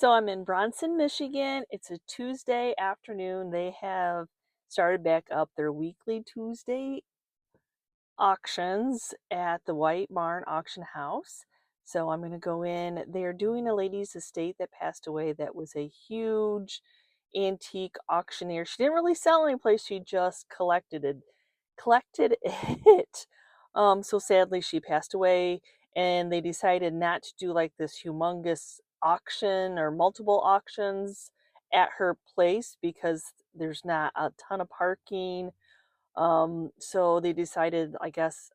So I'm in Bronson, Michigan. It's a Tuesday afternoon. They have started back up their weekly Tuesday auctions at the White Barn Auction House. So I'm going to go in. They're doing a lady's estate that passed away that was a huge antique auctioneer. She didn't really sell any place, she just collected it. So sadly she passed away, and they decided not to do like this humongous auction or multiple auctions at her place because there's not a ton of parking. So they decided, I guess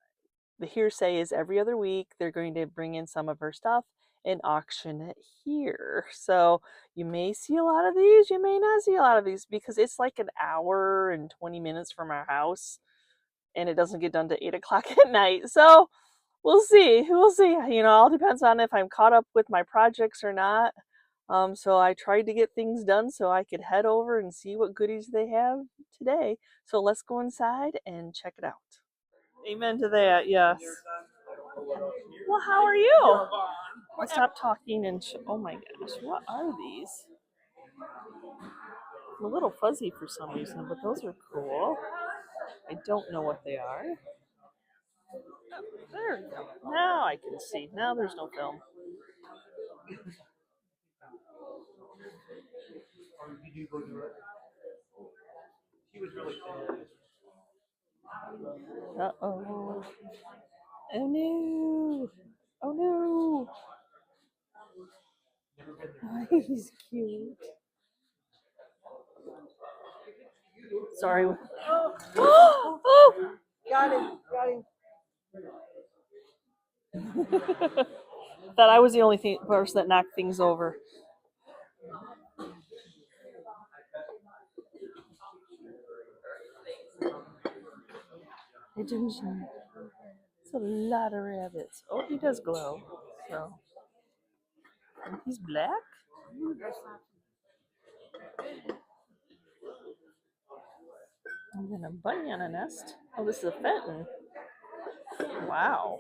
the hearsay is every other week they're going to bring in some of her stuff and auction it here. So you may see a lot of these, you may not see a lot of these, because it's like an hour and 20 minutes from our house, and it doesn't get done to 8 o'clock at night. So we'll see. We'll see. You know, all depends on if I'm caught up with my projects or not. So I tried to get things done so I could head over and see what goodies they have today. So let's go inside and check it out. Amen to that, yes. Well, how are you? I stopped talking and oh my gosh, what are these? A little fuzzy for some reason, but those are cool. I don't know what they are. Oh, there we go. Now I can see. Now there's no film. Uh-oh. Oh no. Oh no. Oh, he's cute. Sorry. Oh! Got him. Thought I was the only person that knocked things over. It didn't. It's a lot of rabbits. Oh, he does glow. So he's black. And then a bunny on a nest. Oh, this is a Fenton. Wow.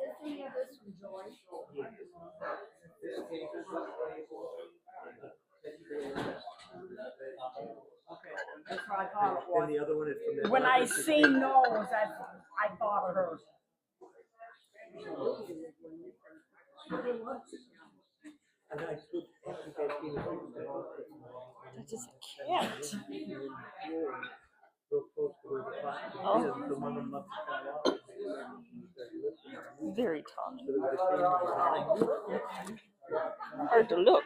That's what I thought it was. When I seen those, I thought of her. That is a cat. Oh. Very tall. Hard to look.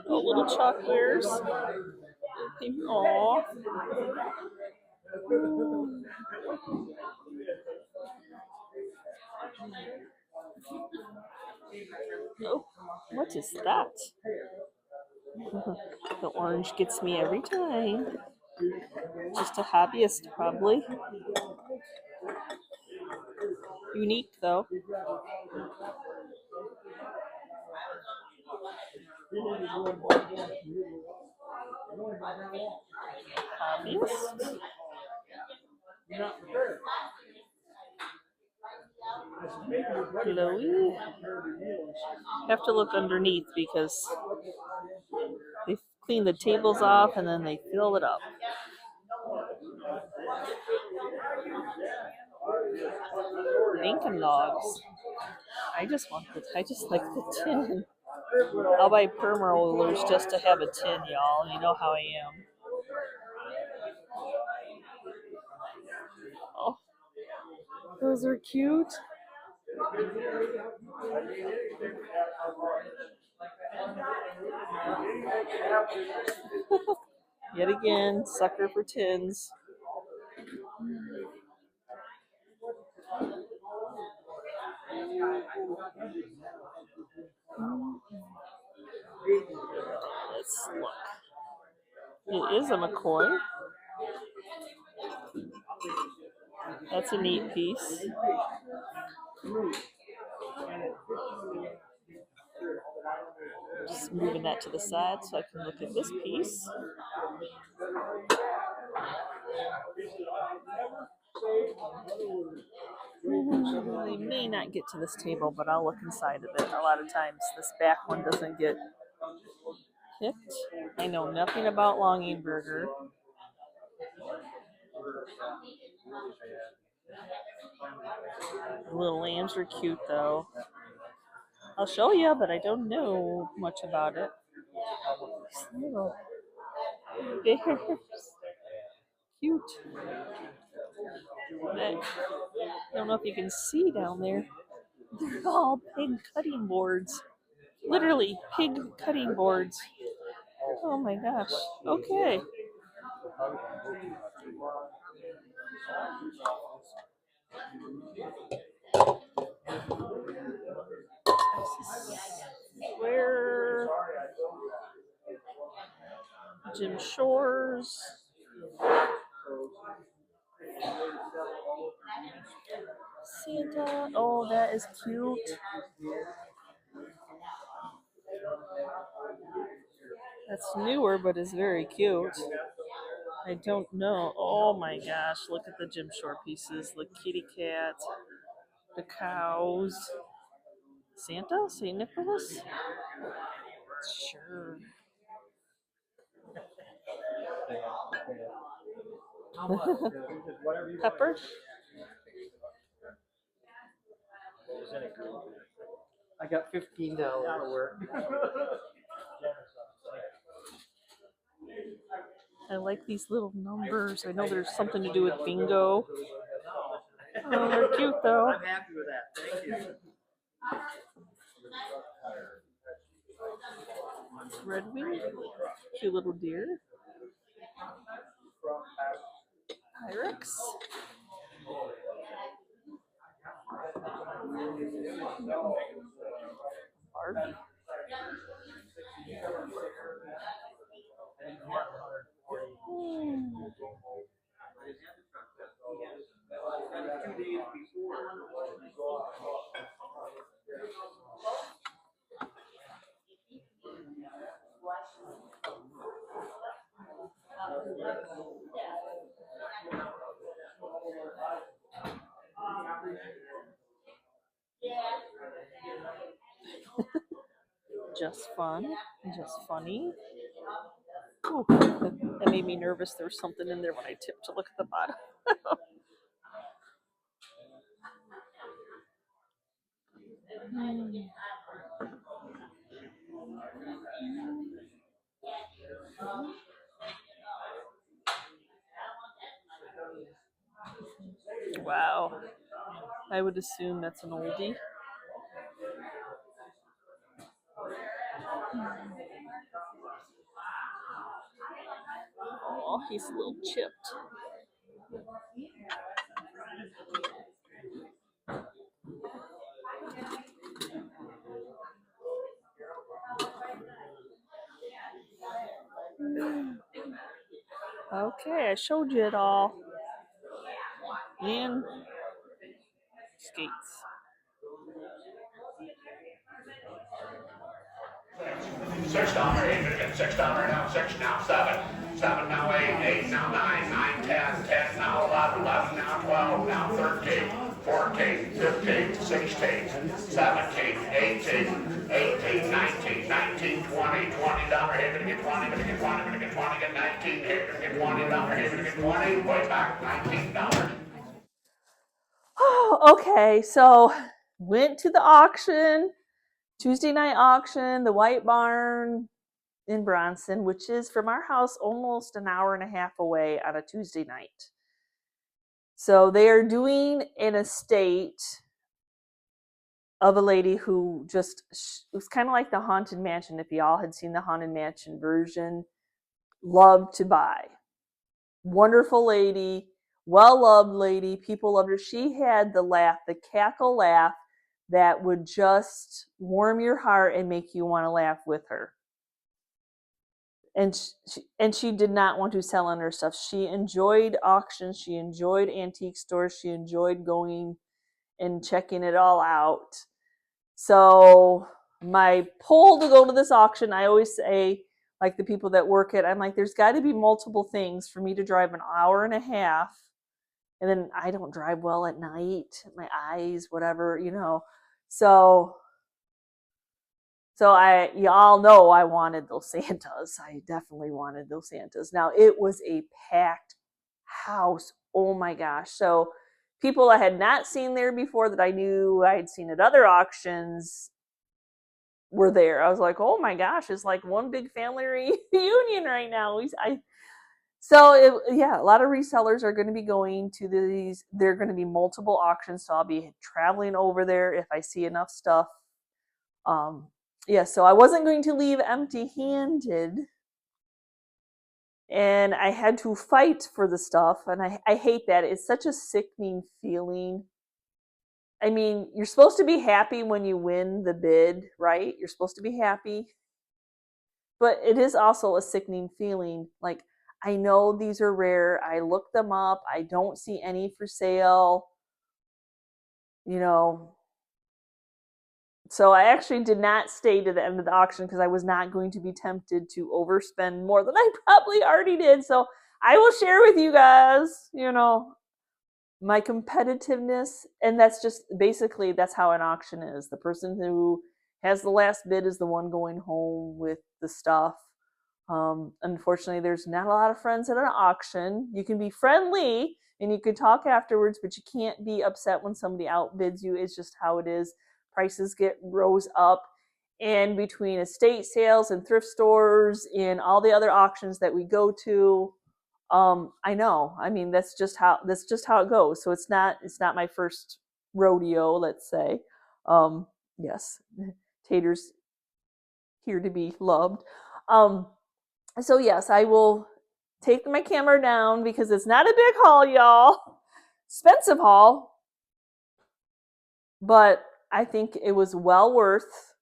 Oh, little chalk bears. Aww. Oh, what is that? The orange gets me every time. Just a hobbyist, probably. Unique, though. Hobbyist. Glowy. Have to look underneath because they clean the tables off and then they fill it up. Lincoln logs. I just like the tin. I'll buy perma rollers just to have a tin, y'all. You know how I am. Oh, those are cute. Yet again, sucker for tins. Let's look. It is a McCoy. That's a neat piece. Just moving that to the side so I can look at this piece. They may not get to this table, but I'll look inside of it. A lot of times this back one doesn't get picked. I know nothing about Longing Burger. The little lambs are cute though. I'll show you, but I don't know much about it. Little bears. Cute. I don't know if you can see down there. They're all pig cutting boards. Literally, pig cutting boards. Oh my gosh. Okay. Where Jim Shores. Santa. Oh, that is cute. That's newer, but it's very cute. I don't know. Oh my gosh, look at the Jim Shore pieces. The kitty cat, the cows. Santa? St. Nicholas? Sure. Pepper? I got $15. I like these little numbers. I know there's something to do with bingo. Oh, they're cute though. I'm happy with that. Thank you. Red wing, cute little deer. Pyrex. Barbie. Just fun, just funny. Ooh, that made me nervous. There was something in there when I tipped to look at the bottom. Wow. I would assume that's an oldie. Oh, he's a little chipped. Okay, I showed you it all. And skates. $6, $8, $6 now, 6 now, 7 now, 8 now, 9 10 now, 11 now, 12 now, 13, 14, 15, 16, 17, 18, 19, $20, hit it, get 20, gonna get 20, gonna get 20, get 19, hit it, get $20, hit it, get 20, way back, $19. Oh, okay, so went to the auction, Tuesday night auction, the White Barn in Bronson, which is from our house almost an hour and a half away on a Tuesday night. So they are doing an estate of a lady who just, it was kind of like the Haunted Mansion. If y'all had seen the Haunted Mansion version, loved to buy. Wonderful lady, well-loved lady. People loved her. She had the laugh, the cackle laugh that would just warm your heart and make you want to laugh with her. And she did not want to sell on her stuff. She enjoyed auctions. She enjoyed antique stores. She enjoyed going and checking it all out. So my pull to go to this auction, I always say, like the people that work it, I'm like, there's got to be multiple things for me to drive an hour and a half. And then I don't drive well at night, my eyes, whatever, you know. So So y'all know I wanted those Santas. I definitely wanted those Santas. Now it was a packed house. Oh my gosh. So people I had not seen there before that I knew I had seen at other auctions were there. I was like, oh my gosh, it's like one big family reunion right now. Yeah, a lot of resellers are going to be going to these. There are going to be multiple auctions, so I'll be traveling over there if I see enough stuff. Yeah, so I wasn't going to leave empty-handed, and I had to fight for the stuff, and I hate that. It's such a sickening feeling. I mean, you're supposed to be happy when you win the bid, right? You're supposed to be happy. But it is also a sickening feeling. Like, I know these are rare. I looked them up. I don't see any for sale. You know, so I actually did not stay to the end of the auction because I was not going to be tempted to overspend more than I probably already did. So I will share with you guys, my competitiveness. And that's just basically, that's how an auction is. The person who has the last bid is the one going home with the stuff. Unfortunately, there's not a lot of friends at an auction. You can be friendly and you can talk afterwards, but you can't be upset when somebody outbids you. It's just how it is. Prices rose up, and between estate sales and thrift stores and all the other auctions that we go to, I know. I mean, that's just how it goes. So it's not my first rodeo, let's say. Yes, Tater's here to be loved. So yes, I will take my camera down because it's not a big haul, y'all. Expensive haul, but I think it was well worth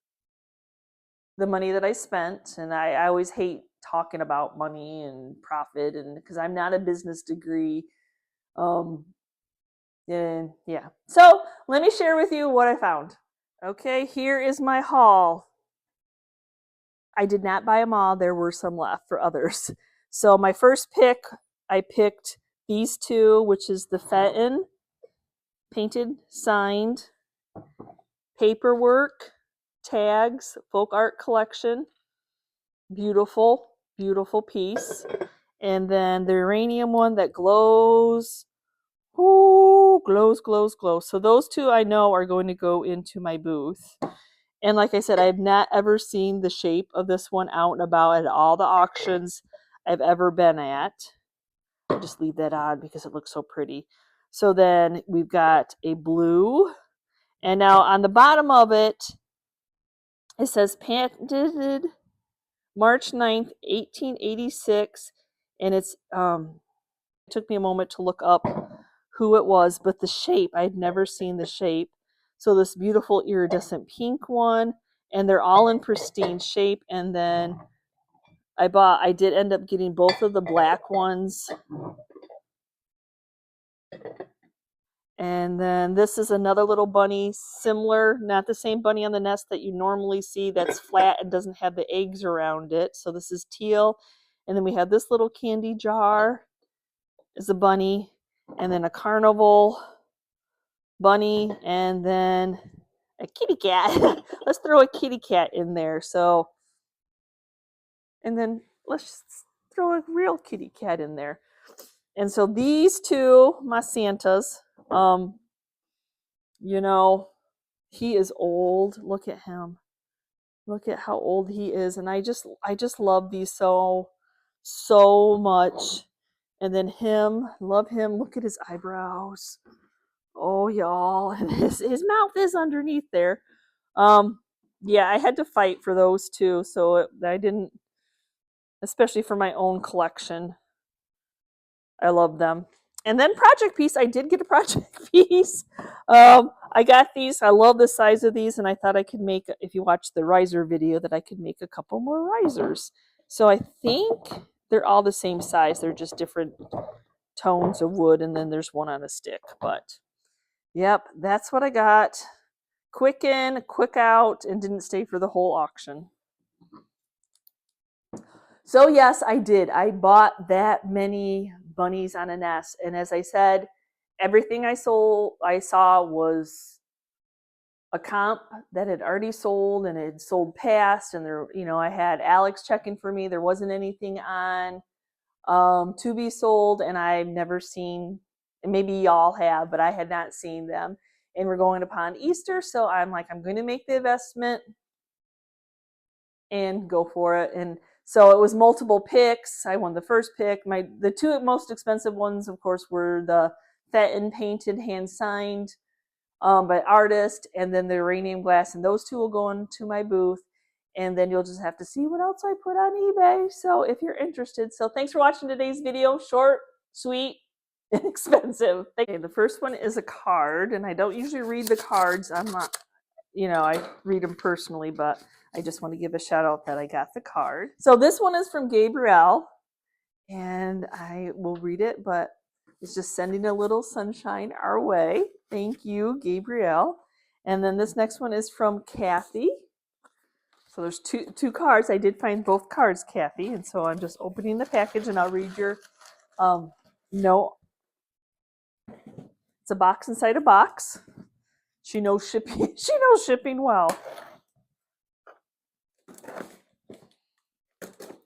the money that I spent. And I always hate talking about money and profit, and because I'm not a business degree. And yeah, so let me share with you what I found. Okay, here is my haul. I did not buy them all. There were some left for others. So my first pick, I picked these two, which is the Fenton painted, signed, paperwork, tags, folk art collection. Beautiful, beautiful piece. And then the uranium one that glows. Ooh, glows, glows, glows. So those two I know are going to go into my booth. And like I said, I've not ever seen the shape of this one out and about at all the auctions I've ever been at. I'll just leave that on because it looks so pretty. So then we've got a blue. And now on the bottom of it, it says patented March 9th, 1886. And it took me a moment to look up who it was, but the shape, I'd never seen the shape. So this beautiful iridescent pink one, and they're all in pristine shape. And then I did end up getting both of the black ones. And then this is another little bunny, similar, not the same bunny on the nest that you normally see that's flat and doesn't have the eggs around it. So this is teal. And then we have this little candy jar is a bunny, and then a carnival bunny, and then a kitty cat. Let's throw a kitty cat in there. So, and then let's throw a real kitty cat in there. And so these two, my Santas, he is old. Look at him. Look at how old he is. And I just love these so much. And then love him. Look at his eyebrows. Oh, y'all. And his mouth is underneath there. Yeah, I had to fight for those two. So I didn't, especially for my own collection. I love them. And then project piece, I did get a project piece. I got these. I love the size of these, and I thought I could make, if you watch the riser video, that I could make a couple more risers. So I think they're all the same size. They're just different tones of wood, and then there's one on a stick. But yep, that's what I got. Quick in, quick out, and didn't stay for the whole auction. So yes, I did. I bought that many bunnies on a nest. And as I said, everything I saw was a comp that had already sold and it had sold past, and there, I had Alex checking for me. There wasn't anything on to be sold, and I've never seen, and maybe y'all have, but I had not seen them. And we're going upon Easter, so I'm like, I'm going to make the investment and go for it. And so it was multiple picks. I won the first pick. The two most expensive ones, of course, were the Fenton painted, hand signed by artist, and then the uranium glass. And those two will go into my booth. And then you'll just have to see what else I put on eBay. So if you're interested. So thanks for watching today's video. Short, sweet, inexpensive. Okay, the first one is a card, and I don't usually read the cards. I'm not, I read them personally, but I just want to give a shout out that I got the card. So this one is from Gabrielle, and I will read it, but it's just sending a little sunshine our way. Thank you, Gabrielle. And then this next one is from Kathy. So there's two cards. I did find both cards, Kathy, and so I'm just opening the package, and I'll read your note. It's a box inside a box. She knows shipping. She knows shipping well.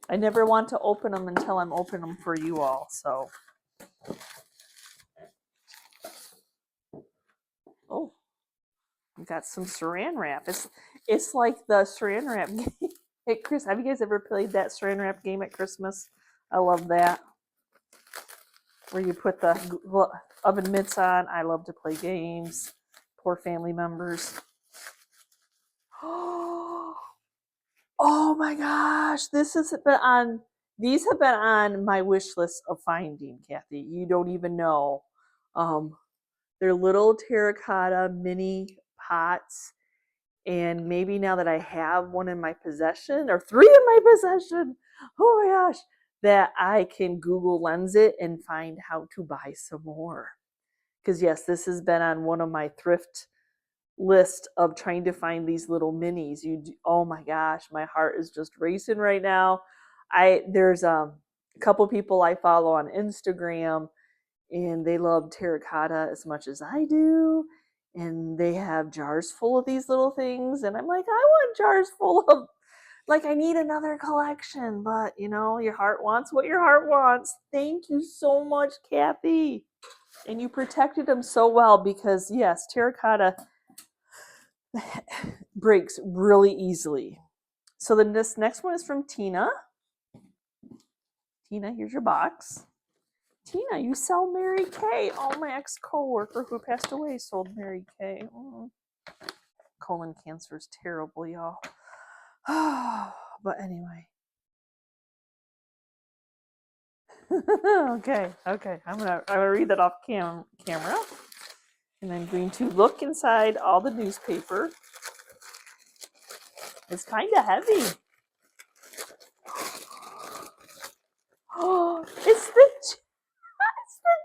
I never want to open them until I'm opening them for you all. So, oh, we got some Saran wrap. It's like the Saran wrap game. Hey, Chris, have you guys ever played that Saran wrap game at Christmas? I love that. Where you put the oven mitts on. I love to play games. Poor family members. Oh my gosh, these have been on my wish list of finding, Kathy. You don't even know. They're little terracotta mini pots, and maybe now that I have one in my possession, or three in my possession, oh my gosh, that I can Google Lens it and find how to buy some more. Because yes, this has been on one of my thrift list of trying to find these little minis. Oh my gosh, my heart is just racing right now. There's a couple people I follow on Instagram, and they love terracotta as much as I do, and they have jars full of these little things, and I'm like, I want jars full of, like, I need another collection, but your heart wants what your heart wants. Thank you so much, Kathy. And you protected them so well, because yes, terracotta breaks really easily. So then this next one is from Tina. Tina, here's your box. Tina, you sell Mary Kay. Oh, my ex-coworker who passed away sold Mary Kay. Colon cancer is terrible, y'all. But anyway. Okay. I'm gonna read that off camera. And I'm going to look inside all the newspaper. It's kind of heavy. Oh, it's the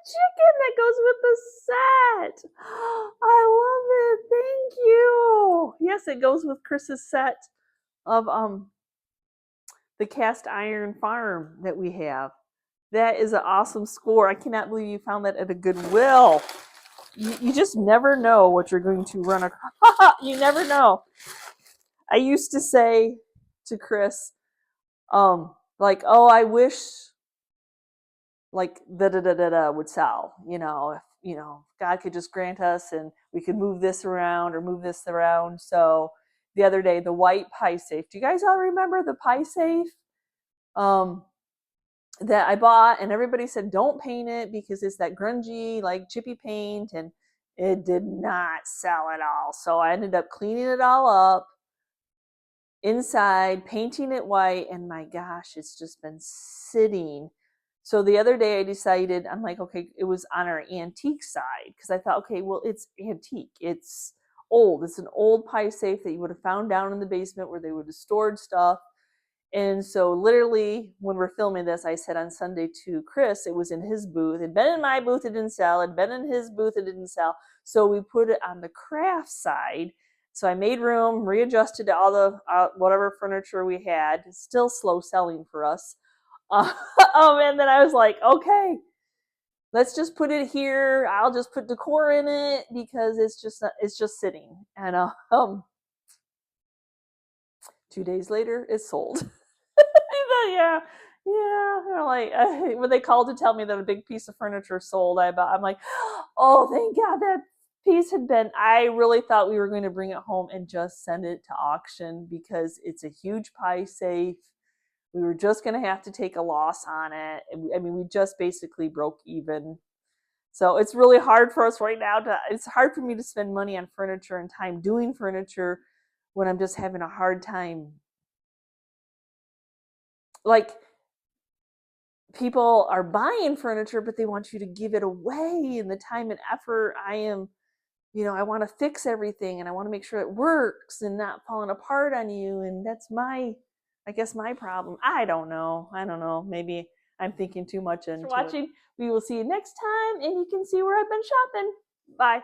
chicken that goes with the set. I love it. Thank you. Yes, it goes with Chris's set of the cast iron farm that we have. That is an awesome score. I cannot believe you found that at a Goodwill. You just never know what you're going to run across. You never know. I used to say to Chris, like, oh, I wish like da would sell, if God could just grant us and we could move this around or move this around. So the other day, the white pie safe. Do you guys all remember the pie safe that I bought? And everybody said, don't paint it because it's that grungy, like chippy paint, and it did not sell at all. So I ended up cleaning it all up inside, painting it white, and my gosh, it's just been sitting. So the other day I decided, I'm like, okay, it was on our antique side, because I thought, okay, well, it's antique. It's old. It's an old pie safe that you would have found down in the basement where they would have stored stuff. And so literally when we're filming this, I said on Sunday to Chris, it was in his booth. It'd been in my booth, it didn't sell. It'd been in his booth, it didn't sell. So we put it on the craft side. So I made room, readjusted all the whatever furniture we had. It's still slow selling for us. And then I was like, okay, let's just put it here. I'll just put decor in it because it's just sitting. And 2 days later, it's sold. Yeah. They're like, when they called to tell me that a big piece of furniture sold, I'm like, oh, thank God that piece had been. I really thought we were going to bring it home and just send it to auction because it's a huge pie safe. We were just going to have to take a loss on it. I mean, we just basically broke even. So it's really hard for us right now it's hard for me to spend money on furniture and time doing furniture when I'm just having a hard time. Like, people are buying furniture, but they want you to give it away, and the time and effort I want to fix everything, and I want to make sure it works and not falling apart on you. And that's I guess my problem. I don't know. Maybe I'm thinking too much into watching. We will see you next time, and you can see where I've been shopping. Bye.